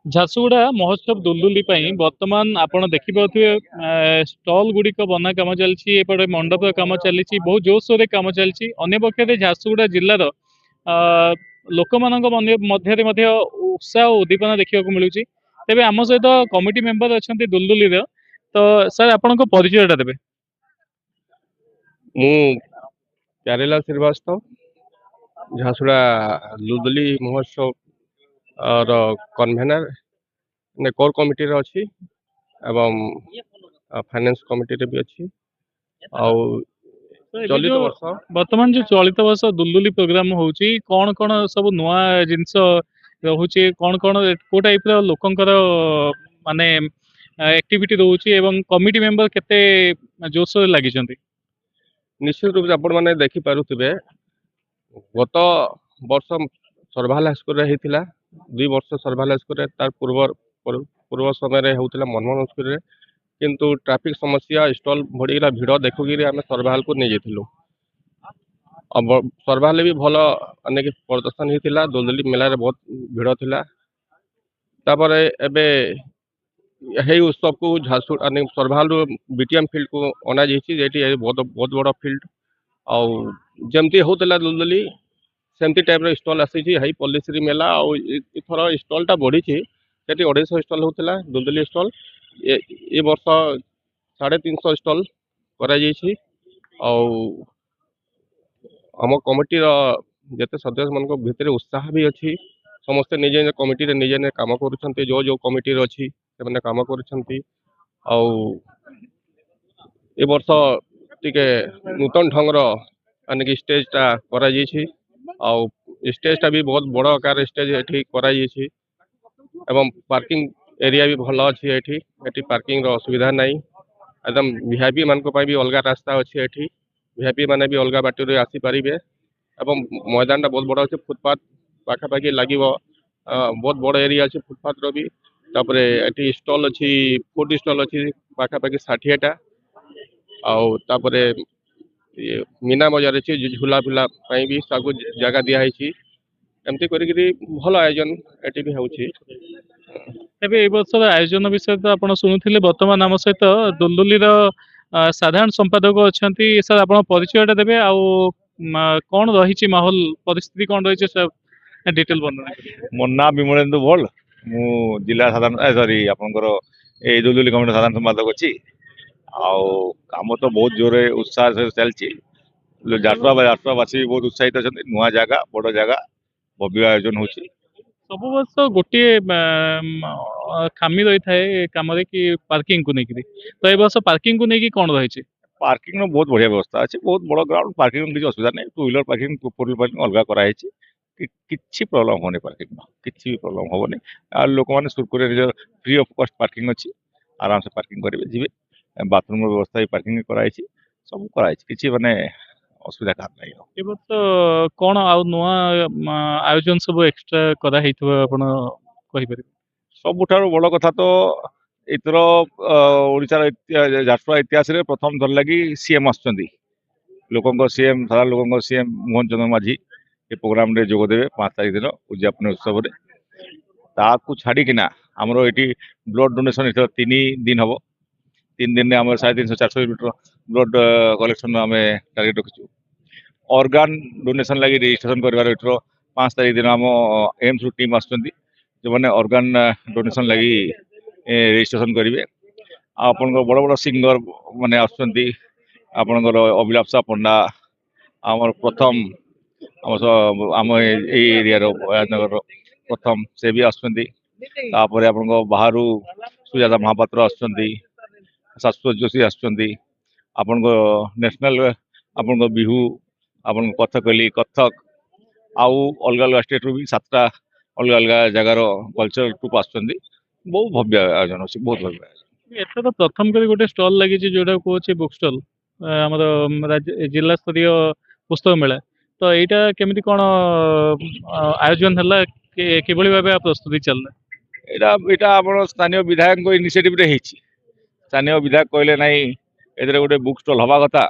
ଝାରସୁଗୁଡ଼ା ମହୋତ୍ସବ ଦୁଲଦୁଲି ପାଇଁ ବର୍ତ୍ତମାନ ଆପଣ ଦେଖିପାରୁଥିବେ ଷ୍ଟଲ୍ ଗୁଡ଼ିକ ବନା କାମ ଚାଲିଛି, ଏପଟେ ମଣ୍ଡପ କାମ ଚାଲିଛି, ବହୁତ ଜୋରସୋରରେ କାମ ଚାଲିଛି। ଅନ୍ୟପକ୍ଷରେ ଝାରସୁଗୁଡ଼ା ଜିଲ୍ଲାର ଲୋକମାନଙ୍କ ମଧ୍ୟରେ ମଧ୍ୟ ଉତ୍ସାହ ଓ ଉଦ୍ଦୀପନା ଦେଖିବାକୁ ମିଳୁଛି। ତେବେ ଆମ ସହିତ କମିଟି ମେମ୍ବର ଅଛନ୍ତି ଦୁଲଦୁଲିର, ତ ସାର୍ ଆପଣଙ୍କ ପରିଚୟଟା ଦେବେ। ମୁଁ प्यारेलाल श्रीवास्तव झारसुगुड़ा दुलदुली महोत्सव कन्वेनर ने कोर कमिटी रे अछि एवं फाइनेंस कमिटी रे भी अछि। चलित वर्ष वर्तमान जो चलित वर्ष दुलदुली प्रोग्राम होउची कौन कौन सब नुआ जिनस रहुची, कौन कौन को टाइप रो लोकंकर माने एक्टिविटी रहउची एवं कमिटी मेंबर केते जोश लागि छथि। निश्चित रूप से आपण माने देखि पारुथिबे गत वर्ष सर्भाल हाईस्कूल रे हेतिला 2 वर्ष सर्भाल हाईस्कूल रे तार पूर्व समय रे होतिला मनमोहन स्कूल रे, किंतु ट्रैफिक समस्या स्टॉल भड़ीला भिड़ देखुगिरी आम सर्भाल को नहीं जाइलु। सर्भाल भी भल अनेक प्रदर्शन होता, दुलदुली मेला रे बहुत भिड़ थिला। तापरे एबे यही उत्सव को झारसुगुड़ा सर्भाल बीटीएम फील्ड को अना जाइए, बहुत बड़ फील्ड आमती होता दुलदुली सेमती टाइप स्टॉल आसी हाई पल्लीश्री मेला आर स्टॉलटा बढ़ी 250 स्टॉल होता दुलदुली स्टॉल ए वर्ष 350 स्टॉल करा आम कमिटी जिते सदस्य मान भितर उत्साह भी अच्छी। समस्ते निजे निजे कमिटी निजे निजे काम कर जो जो कमिटी अच्छी से काम कर वर्ष टिके नूतन ढंगर अनेक स्टेजटा करा स्टेजटा भी बहुत बड़ आकार स्टेज ये कराई एवं पार्किंग एरिया भी भल अच्छी ये पार्किंग असुविधा नहीं। एकदम वीआईपी मान भी अलग रास्ता अच्छी ये वीआईपी माने भी अलग बाटर आसी पारे एवं मैदान बहुत बड़ अच्छे फुटपाथ पाखापाखि लगे बहुत बड़ एरिया अच्छे फुटपाथ रो भी। तापरे एटी स्टॉल अच्छी फूड स्टॉल अच्छी पाखापाखि 60टा तापरे मीना बजार अच्छी झूला फुला भी सब जगह दिखाई एमती करी भल आयोजन एटी भी होउछि। तेबे ए वर्ष आयोजन विषय तो आपण सुनुथिले, वर्तमान आम सहित दुलदुली साधारण संपादक अच्छी सर, आप परिचयटा देवे आ कौन रही माहौल परिस्थिति कौन रही सर डिटेल वर्णना। मोर ना विमलेन्दु भोल, मु जिला साधारण सॉरी आपनकर ए दुलदुली कमिटी साधारण संपादक अच्छी। काम तो बहुत जोर उत्साह से चलती, झारसुगुड़ावासी भी बहुत उत्साहित अच्छा। नुआ जगह बड़ जगह भव्य आयोजन हो सब वर्ष गोटे खामी रही थाए कम कि पार्किंग को लेकिन, तो ये वर्ष पार्किंग को लेकिन कौन रही? पार्किंग बहुत बढ़िया व्यवस्था अच्छे, बहुत बड़ ग्राउंड, पार्किंग किसी असुविधा नहीं। 2 व्हीलर पार्किंग 4 व्हीलर पार्किंग अलग कराई किसी प्रॉब्लम होने पार्किंग किसी भी प्रॉब्लम होनी। लोक मैंने सुरखुरी निज फ्री ऑफ कॉस्ट पार्किंग अच्छी, आराम से पार्किंग करेंगे जी। बाथरूम व्यवस्था भी पार्किंग कराई सब कराई किसी माने असुविधा का नहीं। ए वर्ष कौन आ नुआ आयोजन सब एक्स्ट्रा करा आपण कहि परिबे? सबुठार बड़ कथा तो एथर ओडिशार झारसुगुड़ा इतिहास रे प्रथम थर लगी सीएम आसुचंदी। लोकंक सीएम सारा लोकंक सीएम मोहन चंद्र माझी ए प्रोग्राम रे जोग देबे 5 तारिख दिन उद्यापन उत्सव रे। ताकू छाड़ीकिना आमर ये ब्लड डोनेशन इथर 3 दिन हम 3 दिन में आम 350 400 लीटर ब्लड कलेक्शन आम टार्गेट रखीचु। ऑर्गन डोनेशन लगी रजिस्ट्रेशन कर 5 तारिख दिन आम एम्स रु टीम आसुचंदी जो मैंने ऑर्गन डोनेशन लगी रजिस्ट्रेशन करेंगे। आपण बड़ बड़ सिंगर माने आसुचंदी, आपणकर अभिलाषा पंडा आमर प्रथम आम एरिया भयानगर प्रथम से भी आसुचंदी। तापर आपण बाहर सुजाता महापात्र आसुचंदी, शाश्वत जोशी आसुचंदी, आपण नेशनल आपण बिहू आपण कथकली कथक आउ अलग अलग स्टेट रू भी 7टा अलग अलग जगार कल्चरल ट्रुप आसुचंदी। बहुत भव्य आयोजन अच्छी, बहुत भव्य आयोजन। एथर प्रथम करी गोटे स्टॉल लगी जोटा कहूँ बुक स्टॉल आमर जिला स्तरीय पुस्तक मेला, तो यहाँ केमिति कौन आयोजन है कि भाव प्रस्तुति चलना? यहाँ स्थानीय विधायक इनिशिएटिव रे हेची। स्थानीय विधायक कहले नाई ए गोटे बुक स्टॉल हवा कथा,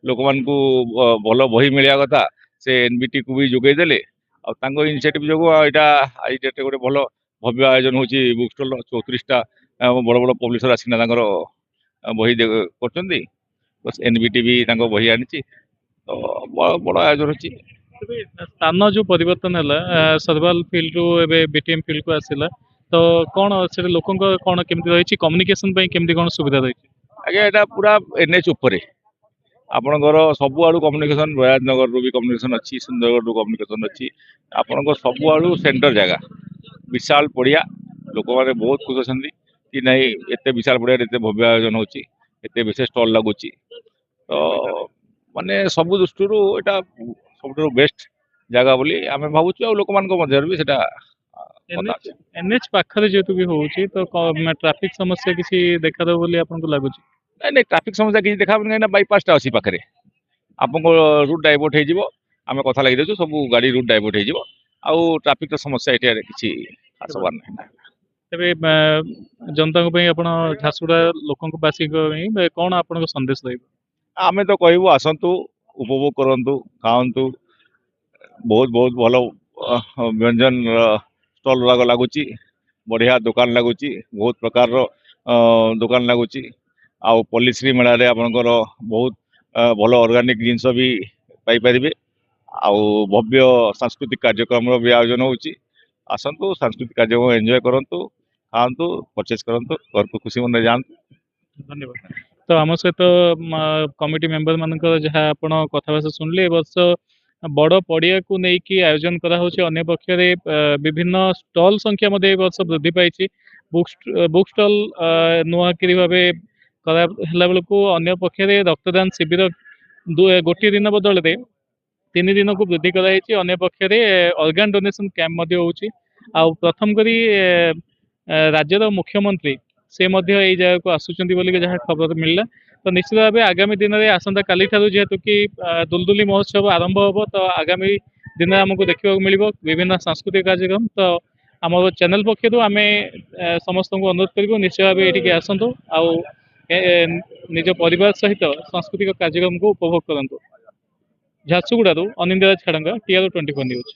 लोक मान भल बही मिलिया कथा, से एनबीटी को भी जोगे देले इनिशिएटिव जो आई डेट गोटे भल भव्य आयोजन होची बुक स्टॉल 34टा बड़ बड़ पब्लिशर आसिना बही कर एनबीटी भी बही आनी तो बड़ आयोजन होची। ତେବେ ସ୍ଥାନ ଯୋଉ ପରିବର୍ତ୍ତନ ହେଲା ସର୍ଭାଲ ଫିଲ୍ଡ ରୁ ଏବେ ବିଟିଏମ୍ ଫିଲ୍ଡ କୁ ଆସିଲା ତ କଣ ସେଟା ଲୋକଙ୍କ କଣ କେମିତି ରହିଛି କମ୍ୟୁନିକେସନ ପାଇଁ କେମିତି କଣ ସୁବିଧା ରହିଛି? आज्ञा यहाँ पूरा एनएच उपरे आपणकर सबुआड़ू कम्युनिकेशन बयाजनगर रू भी कम्युनिकेशन अच्छी सुंदरगढ़ रू कम्युनिकेशन अच्छी आपणकर सबुआड़ू सेंटर जगह विशाल पड़िया लोक मैंने बहुत खुश अच्छा कि नहीं एत विशाल पड़िया एत भव्य आयोजन होची एत विशेष स्टल लगुच तो माने सब दृष्टि यहाँ सब बेस्ट जगह बोली आम भावुँ आ लोक मध्य भी सेटा एनएच पाखरे जेहेतु भी होଉଛି तो ट्रैफिक समस्या किसी देखा बोली आपको लगुच? नहीं नहीं ट्रैफिक समस्या किसी देखा कहीं बाईपासटा अच्छी पाखे आपको रूट डाइवर्ट हो आम कथा लगी देचु सब गाड़ी रूट डाइवर्ट हो ट्रैफिक समस्या ये किसी खास हबार ना। तेरे जनता झारसुगुड़ा लोक कौन आप संदेश रही? आम तो कहूँ आसतु उपभोग करूँ खातु बहुत बहुत भल व्यंजन स्टल गुराक लगुच बढ़िया दुकान लगुच बहुत प्रकार दुकान लगुच आउ पल्लीश्री मेला रे आपनकर बहुत भल ऑर्गेनिक जिनस भी पाइपर आउ भव्य सांस्कृतिक कार्यक्रम भी आयोजन होची आसतु सांस्कृतिक कार्यक्रम एंजॉय करंतु खातु परचेज करंतु घर को खुशी मन जातु। धन्यवाद। तो आम सहित कमिटी मेंबर मानक जहाँ आपण कथबार्ता शुणिले वर्ष बड़ पड़िया को लेकिन आयोजन करा अन्य पक्ष विभिन्न स्टल संख्या वर्ष वृद्धि पाई बुक स्टल नुआकिरी भाव करा बेलू अन्य पक्ष रक्तदान शिविर गोटे दिन बदल 3 दिन को वृद्धि कराई अन्य पक्ष ऑर्गन डोनेशन कैंप प्रथम करी राज्यर मुख्यमंत्री से जगह को आसुचंदी बोली जहाँ खबर मिलला तो निश्चित भाव आगामी दिन में आसंता काली ठारू जेहेतु कि दुलदुली महोत्सव आरंभ हम तो आगामी दिन में आमको देखा मिल विभिन्न सांस्कृतिक कार्यक्रम तो आम चैनल पक्षर आम समस्त को अनुरोध करूँ निश्चय भाव ये आसतु निज परिवार सहित सांस्कृतिक कार्यक्रम को उपभोग करूँ। झारसुगुड़ा अनिंद्रा छाड़ंगा TR24 न्यूज।